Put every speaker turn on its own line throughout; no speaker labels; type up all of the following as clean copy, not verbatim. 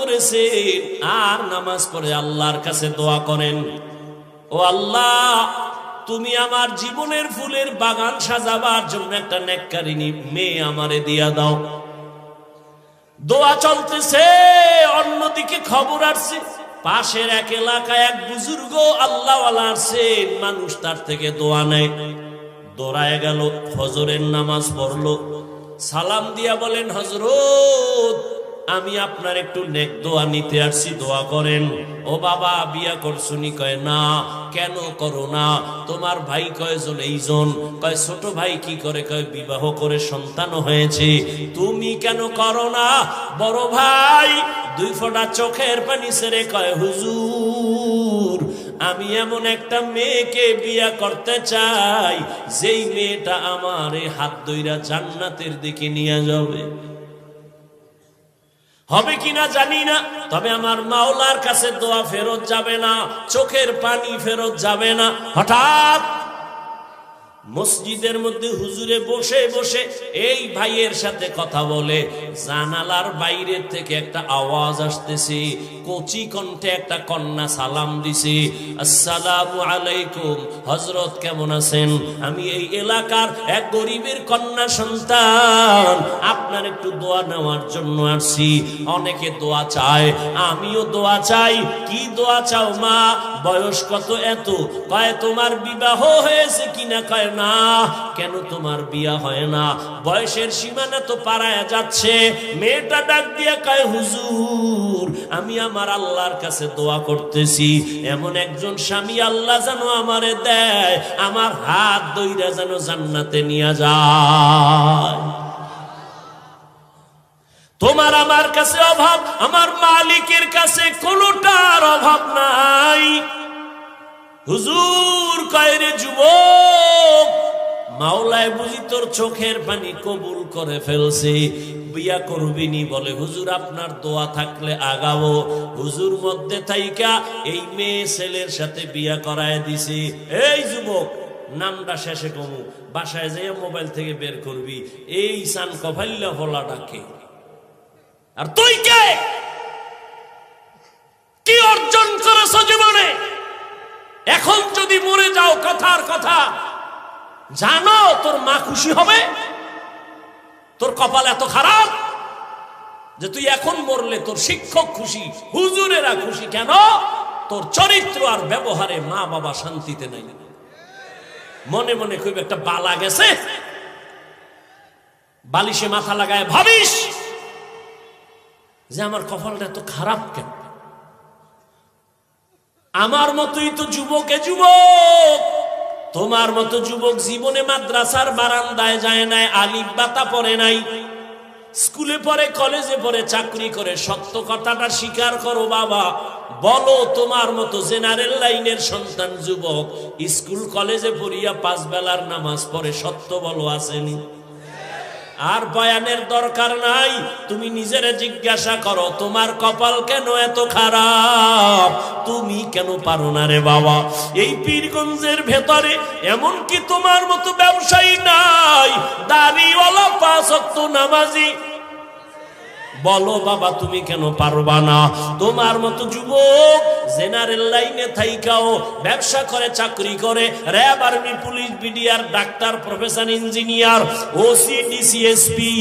করেছেন আর নামাজ পড়ে আল্লাহর কাছে দোয়া করেন, ও আল্লাহ তুমি আমার জীবনের ফুলের বাগান সাজাবার জন্য একটা নেককারিনী মেয়ে আমারে দিয়া দাও। দোয়া চলতেছে, অন্যদিকে খবর আসছে পাশের এক এলাকায় এক বুজুর্গ আল্লাহওয়ালা আসছেন, মানুষ তার থেকে দোয়া নেয়। দৌড়ায় গেল, ফজরের নামাজ পড়লো, সালাম দিয়া বলেন হযরত আমি আপনার একটু নেক দোয়া নিতে আসছি, দোয়া করেন। ও বাবা বিয়া করছুনি? কয় না। কেন করো না? তোমার ভাই কয়জন? এইজন। কয় ছোট ভাই কি করে? কয় বিবাহ করে সন্তান হয়েছে। তুমি কেন করো না? বড় ভাই দুই ফোঁটা চোখের পানি ছেড়ে কয় হুজুর আমি এমন একটা মেয়েকে বিয়া করতে চাই যেই মেয়েটা আমার হাত ধইরা জান্নাতের দিকে নিয়ে যাবে। হবে কিনা জানি না, তবে আমার মাওলার কাছে দোয়া ফেরত যাবে না, চোখের পানি ফেরত যাবে না। হঠাৎ মসজিদের মধ্যে হুজুরে বসে বসে এই ভাইয়ের সাথে কথা বলে, জানালার বাইরে থেকে একটা আওয়াজ আসতেছে, কচি কণ্ঠে একটা কন্যা সালাম দিছে, আসসালামু আলাইকুম হযরত কেমন আছেন? আমি এই এলাকার এক গরিবের কন্যা সন্তান, আপনার একটু দোয়া নেওয়ার জন্য আসছি। অনেকে দোয়া চায়, আমিও দোয়া চাই। কি দোয়া চাও মা? বয়স কত? এত। কয় তোমার বিবাহ হয়েছে কিনা? কয় না। কেন তোমার বিয়া হয় না? বয়সের সীমানা তো পারায়া যাচ্ছে। মেয়েটা ডাক দিয়া কয় হুজুর আমি আমার আল্লাহর কাছে দোয়া করতেছি, এমন একজন স্বামী আল্লাহ যেন আমারে দেয়, আমার হাত ধইরা যেন জান্নাতে নিয়ে যায়। তোমার আমার কাছে অভাব, আমার মালিকের কাছে কোনোটার অভাব নাই। হুজুর কয় রে যুবক, মাওলায় বুঝি তোর চোখের পানি কবুল করে ফেলছে, বিয়া করবিনি? বলে হুজুর আপনার দোয়া থাকলে আগাবো। হুজুর মধ্যে থাইকা এই মেয়ে ছেলের সাথে বিয়া করায় দিছে। এই যুবক নামটা শেষে কমু, বাসায় যেয়ে মোবাইল থেকে বের করবি, এই সান কফাইল্লা ফলা ডাকে। আর তুই কে? কি অর্জন করেছ জীবনে? এখন যদি মরে যাও কথার কথা, জানো তোর মা খুশি হবে? তোর কপাল এত খারাপ যে তুই এখন মরলে তোর শিক্ষক খুশি, হুজুরেরা খুশি। কেন? তোর চরিত্র আর ব্যবহারে মা বাবা শান্তিতে নাই। মনে মনে খুব একটা বালা গেছে, বালিশে মাথা লাগায় ভাবিস যে আমার কপালটা এত খারাপ কেন? আমার মতোই তো যুবকে যুবক, তোমার মতো যুবক জীবনে মাদ্রাসার বারান্দায় যায় নাই, আলিফ বাতা পড়ে নাই, স্কুলে পড়ে, কলেজে পড়ে, চাকরি করে। সত্য কথাটা স্বীকার করো বাবা, বলো তোমার মতো জেনারেল লাইনের সন্তান যুবক স্কুল কলেজে পড়িয়া 5 বেলার নামাজ পড়ে, সত্য বলো আসেনি? আর বয়ানের দরকার নাই, তুমি নিজের জিজ্ঞাসা করো তোমার কপাল কেন এত খারাপ, তুমি কেন পারো না রে বাবা? এই পীরগঞ্জের ভেতরে এমন কি তোমার মতো ব্যবসায়ী নাই, দাড়িওয়ালা 5 ওয়াক্ত নামাজি? বলো বাবা তুমি কেন পারবা না? তোমার মতো যুবক জেনারেল লাইনে থাইকাও ব্যবসা করে, চাকরি করে, RAB, army, police, BDR, doctor, professor, engineer, OC, DC SP,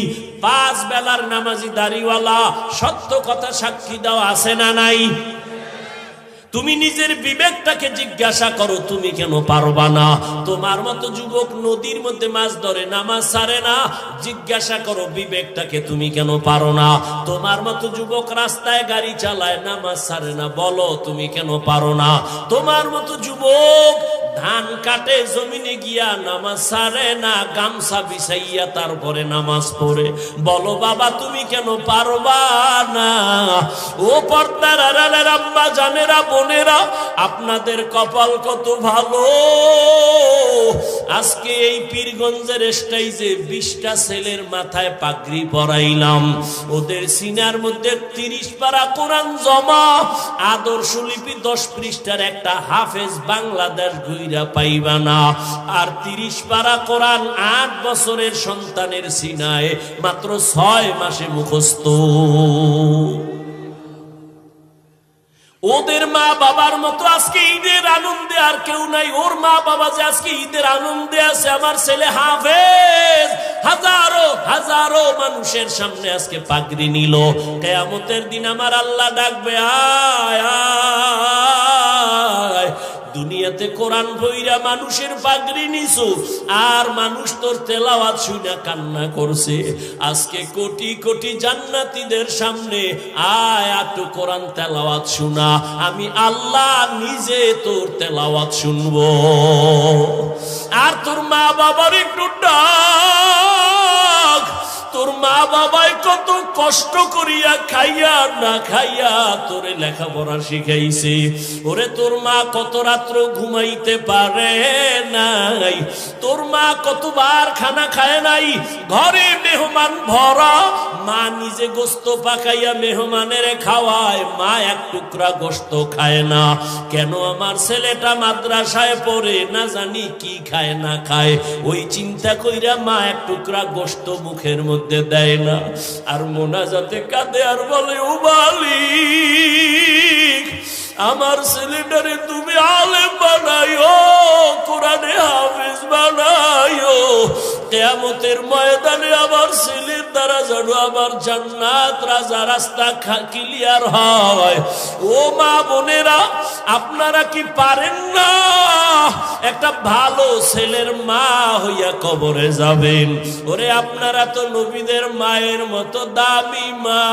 5 বেলার নামাজি দাড়িওয়ালা। সত্য কথা সাক্ষী দাও, আছে না নাই? তুমি নিজের বিবেকটাকে জিজ্ঞাসা করো তুমি কেন পারবা না? তোমার মতো যুবক নদীর মধ্যে মাছ ধরে, নামাজ ছাড়ে না, জিজ্ঞাসা করো বিবেকটাকে তুমি কেন পারো না? তোমার মতো যুবক রাস্তায় গাড়ি চালায়, নামাজ ছাড়ে না, বলো তুমি কেন পারো না? তোমার মতো যুবক ধান কাটে, জমিনে গিয়া নামাজ ছাড়ে না, গামছা বিছাইয়া তারপরে নামাজ পড়ে, বলো বাবা তুমি কেন পারবা না? ও পর্দার আড়ালের আম্মা জানেরা, বোনেরা, আপনাদের কপাল কত ভালো। আজকে এই পীরগঞ্জের স্টেজে 20টা ছেলের মাথায় পাগড়ি পরাইলাম, ওদের সিনার মধ্যে 30 পারা কোরআন জমা, আদর্শ লিপি 10 পৃষ্ঠার একটা হাফেজ বাংলাদেশ ঘুইরা পাইবা না। আর 30 পারা কোরআন 8 বছরের সন্তানের সিনায় মাত্র 6 মাসে মুখস্থ। ওদের মা বাবার মতো আজকে ঈদের আনন্দে আর কেউ নাই। ওর মা বাবা যে আজকে ঈদের আনন্দে আছে, আমার ছেলে হাফেজ হাজারো হাজারো মানুষের সামনে আজকে পাগড়ি নিল। কিয়ামতের দিন আমার আল্লাহ ডাকবে, আয় আয়, দুনিয়াতে কোরআন পইরা মানুষের পাগড়ি নিছো, আর মানুষ তোর তেলাওয়াত শুনে কান্না করছে। আজকে কোটি কোটি জান্নাতীদের সামনে আয় একটু কোরআন তেলাওয়াত শোনা, আমি আল্লাহ নিজে তোর তেলাওয়াত শুনবো। আর তোর মা বাবার একটু ডাক, তোর মা বাবাই কত কষ্ট করিয়া খাইয়া না খাইয়া তোরে লেখাপড়া শিখাইছে। ওরে তোর মা কত রাত্র ঘুমাইতে পারে নাই, তোর মা কতবার খানা খায় নাই। ঘরে মেহমান ভরা, মা নিজে গোস্ত পাকাইয়া মেহমানের খাওয়ায়, মা এক টুকরা গোস্ত খায় না। কেন? আমার ছেলেটা মাদ্রাসায় পড়ে, না জানি কি খায় না খায়, ওই চিন্তা কইরা মা এক টুকরা গোস্ত মুখের মধ্যে দেয় না। আর মোনাজাতে কাঁদে আর বলে, ও মালিক, আমার ছেলেটারে তুমি আলেম বানাইও, কোরআনে হাফেজ বানাইও। কিয়ামতের ময়দানে আমার ছেলের দ্বারা যেন আমার জান্নাত রাজা রাস্তা ক্লিয়ার হয়। ও মা বোনেরা, আপনারা কি পারেন না একটা ভালো ছেলের মা হইয়া কবরে যাবেন? ওরে আপনারা তো নবীদের মায়ের মতো দামি মা,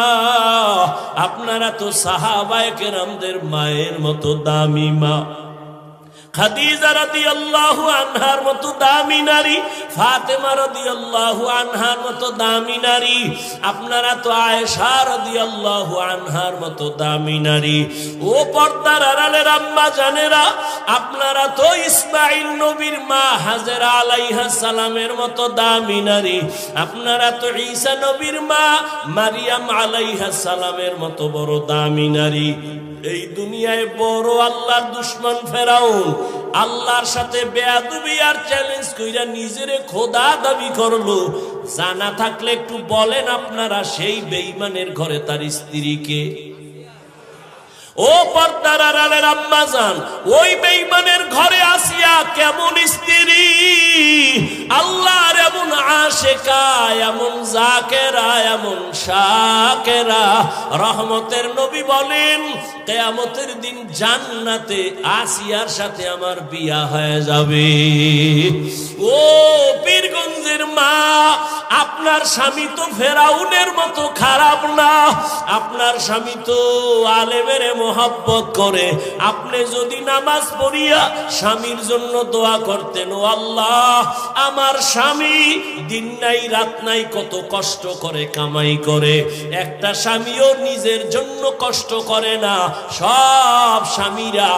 আপনারা তো সাহাবায়ে কেরামদের মায়ের মতো দামি মা। খাদিজা রাদিয়াল্লাহু আনহার মতো দামি নারী, ফাতেমা রাদিয়াল্লাহু আনহার মতো দামি নারী, আপনারা তো আয়েশা রাদিয়াল্লাহু আনহার মতো দামি নারী। ও পর্দার আড়ালের আম্মা জানেরা, আপনারা তো ইসমাঈল নবীর মা হাজেরা আলাইহিস সালামের মতো দামি নারী, আপনারা তো ঈসা নবীর মা মারিয়াম আলাইহিস সালামের মতো বড় দামি নারী। এই দুনিয়ায় বড় আল্লাহর দুশমন ফেরাউন আল্লাহর সাথে বেয়াদবি আর চ্যালেঞ্জ কইরা নিজেরে খোদা দাবি করলো। জানা থাকলে একটু বলেন আপনারা, সেই বেঈমানের ঘরে তার স্ত্রীকে? ও পর্দার আড়ালের আম্মা জান, ওই বেঈমানের ঘরে আসিয়া কেমন স্ত্রী, আল্লাহর এমন আশিকা, এমন জাকেরা, এমন শাকেরা। রহমতের নবী বলেন, কিয়ামতের দিন জান্নাতে আসিয়ার সাথে আমার বিয়া হয়ে যাবে। ও পীরগঞ্জের মা, আপনার স্বামী তো ফেরাউনের মতো খারাপ না, আপনার স্বামী তো আলেমের মোহাব্বত করে। আপনি যদি নামাজ পড়িয়া স্বামীর জন্য দোয়া করতেন, ও আল্লাহ, আমার স্বামী দিন নাই রাত নাই কত কষ্ট করে কামাই করে, একটা স্বামীও নিজের জন্য কষ্ট করে না। সব স্বামীরা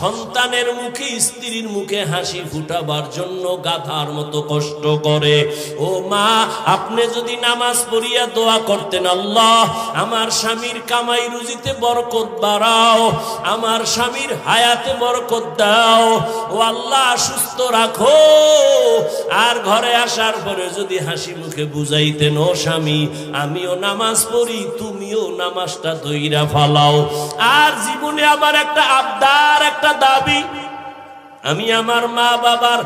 সন্তানের মুখে, স্ত্রীর মুখে হাসি ফুটাবার জন্য গাধার মতো কষ্ট করে। ও মা, আপনি যদি নামাজ পড়িয়া দোয়া করতেন, আল্লাহ, আমার স্বামীর কামাই রুজিতে বরকত বাড়াও, আমার স্বামীর হায়াতে বরকত দাও, ও আল্লাহ সুস্থ রাখো। আর ঘরে আসার পরে যদি হাসি মুখে বুঝাইতেন, ও স্বামী, আমিও নামাজ পড়ি, তুমিও নামাজটা ধইরা ফালাও। আর জীবনে আমার একটা আবদার, একটা দাবি, আমি আমার মা বাবার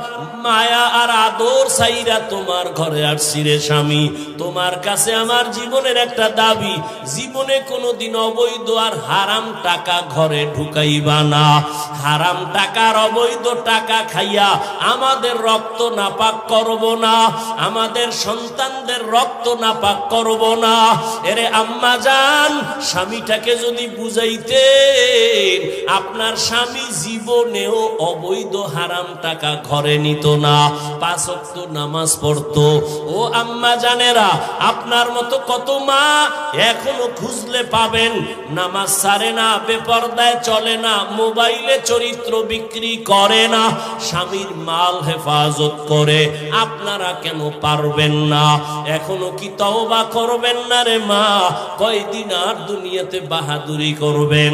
মায়া আর আদর চাইরা তোমার ঘরে আসছি রে স্বামী। তোমার কাছে আমার জীবনের একটা দাবি, জীবনে কোনোদিন অবৈধ আর হারাম টাকা ঘরে ঢুকাইবা না। হারাম টাকার অবৈধ টাকা খাইয়া আমাদের রক্ত নাপাক করব না, আমাদের সন্তানদের রক্ত নাপাক করব না। এরে আম্মা জান, স্বামীটাকে যদি বুঝাইতেন, আপনার স্বামী জীবনেও অবৈধ হারাম টাকা ঘরে নিত না, 5 ওয়াক্ত নামাজ পড়তো। ও আম্মা জানেরা, আপনার মতো কত মা এখনো খুঁজলে পাবেন, নামাজ ছাড়ে না, বেপরদায় চলে না, মোবাইলে চরিত্র বিক্রি করে না, স্বামীর মাল হেফাজত করে। আপনারা কেন পারবেন না? এখনো কি তওবা করবেন না রে মা? কয়দিন আর দুনিয়াতে বাহাদুরি করবেন?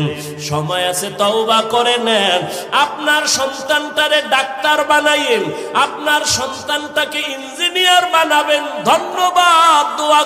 সময় আছে, তওবা করে নেন। আপনার সন্তানটারে ডাক্তার বানাইয়েন, আপনার সন্তানটাকে ইঞ্জিনিয়ার বানাবেন। ধন্যবাদ, দোয়া